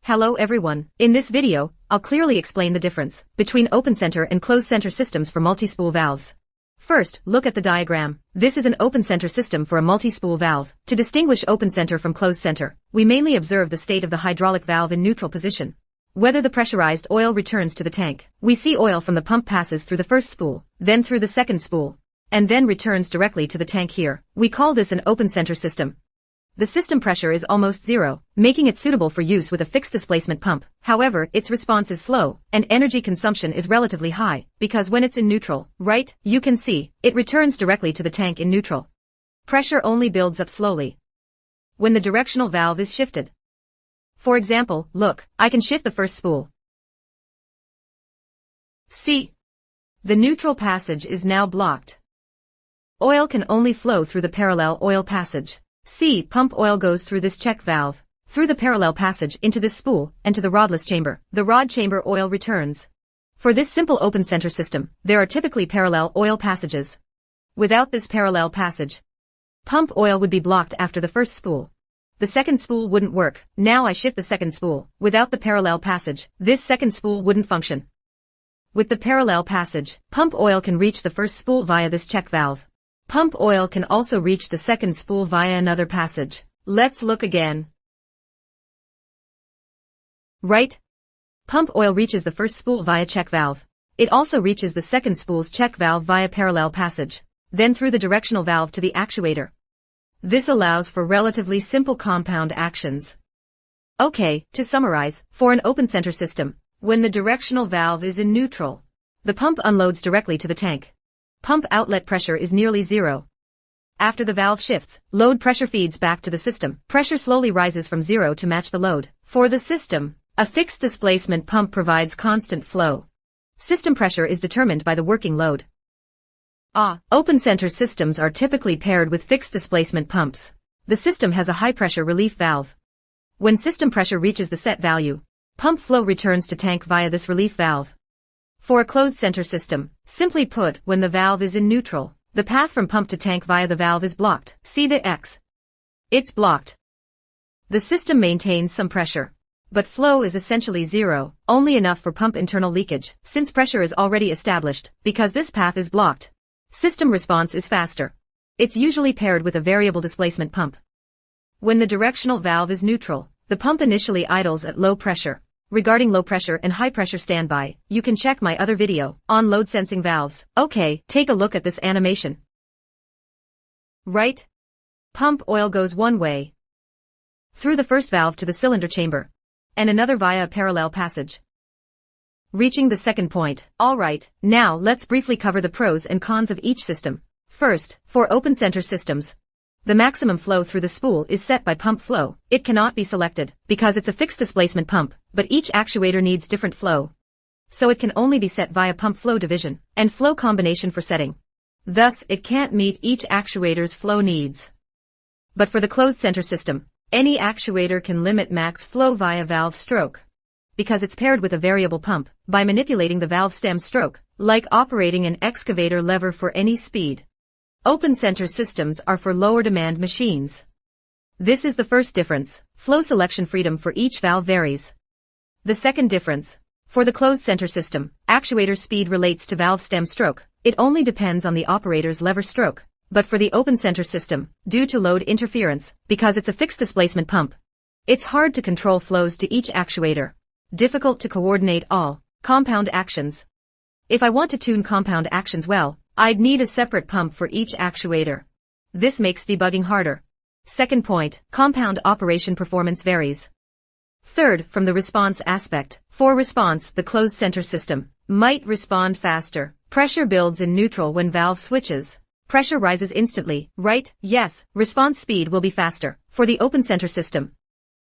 Hello everyone. In this video, I'll clearly explain the difference between open center and closed center systems for multi-spool valves. First, look at the diagram. This is an open center system for a multi-spool valve. To distinguish open center from closed center, we mainly observe the state of the hydraulic valve in neutral position. Whether the pressurized oil returns to the tank. We see oil from the pump passes through the first spool, then through the second spool, and then returns directly to the tank here. We call this an open center system. The system pressure is almost zero, making it suitable for use with a fixed displacement pump. However, its response is slow, and energy consumption is relatively high, because when it's in neutral, right, you can see, it returns directly to the tank in neutral. Pressure only builds up slowly when the directional valve is shifted. For example, look, I can shift the first spool. See? The neutral passage is now blocked. Oil can only flow through the parallel oil passage. See, pump oil goes through this check valve, through the parallel passage into this spool, and to the rodless chamber. The rod chamber oil returns. For this simple open center system, there are typically parallel oil passages. Without this parallel passage, pump oil would be blocked after the first spool. The second spool wouldn't work. Now I shift the second spool. Without the parallel passage, this second spool wouldn't function. With the parallel passage, pump oil can reach the first spool via this check valve. Pump oil can also reach the second spool via another passage. Let's look again. Right? Pump oil reaches the first spool via check valve. It also reaches the second spool's check valve via parallel passage, then through the directional valve to the actuator. This allows for relatively simple compound actions. Okay, to summarize, for an open center system, when the directional valve is in neutral, the pump unloads directly to the tank. Pump outlet pressure is nearly zero. After the valve shifts, load pressure feeds back to the system. Pressure slowly rises from zero to match the load. For the system, a fixed displacement pump provides constant flow. System pressure is determined by the working load. Open center systems are typically paired with fixed displacement pumps. The system has a high pressure relief valve. When system pressure reaches the set value, pump flow returns to tank via this relief valve. For a closed center system, simply put, when the valve is in neutral, the path from pump to tank via the valve is blocked. See the X? It's blocked. The system maintains some pressure, but flow is essentially zero, only enough for pump internal leakage. Since pressure is already established, because this path is blocked, system response is faster. It's usually paired with a variable displacement pump. When the directional valve is neutral, the pump initially idles at low pressure. Regarding low pressure and high pressure standby, you can check my other video on load sensing valves. Okay, take a look at this animation. Right? Pump oil goes one way, through the first valve to the cylinder chamber, and another via a parallel passage, reaching the second point. Alright, now let's briefly cover the pros and cons of each system. First, for open center systems, the maximum flow through the spool is set by pump flow. It cannot be selected, because it's a fixed displacement pump, but each actuator needs different flow. So it can only be set via pump flow division and flow combination for setting. Thus, it can't meet each actuator's flow needs. But for the closed center system, any actuator can limit max flow via valve stroke, because it's paired with a variable pump, by manipulating the valve stem stroke, like operating an excavator lever for any speed. Open center systems are for lower demand machines. This is the first difference. Flow selection freedom for each valve varies. The second difference. For the closed center system, actuator speed relates to valve stem stroke. It only depends on the operator's lever stroke. But for the open center system, due to load interference, because it's a fixed displacement pump, it's hard to control flows to each actuator. Difficult to coordinate all compound actions. If I want to tune compound actions well, I'd need a separate pump for each actuator. This makes debugging harder. Second point, compound operation performance varies. Third, from the response aspect. For response, the closed center system might respond faster. Pressure builds in neutral when valve switches. Pressure rises instantly, right? Yes, response speed will be faster. For the open center system,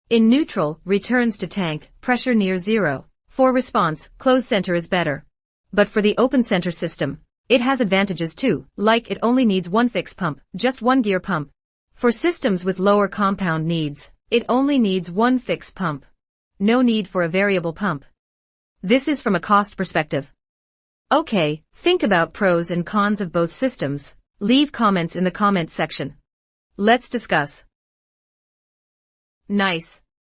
in neutral, returns to tank, pressure near zero. For response, closed center is better. But for the open center system, it has advantages too, like it only needs one fixed pump, just one gear pump. For systems with lower compound needs, it only needs one fixed pump. No need for a variable pump. This is from a cost perspective. Okay, think about pros and cons of both systems. Leave comments in the comments section. Let's discuss. Nice.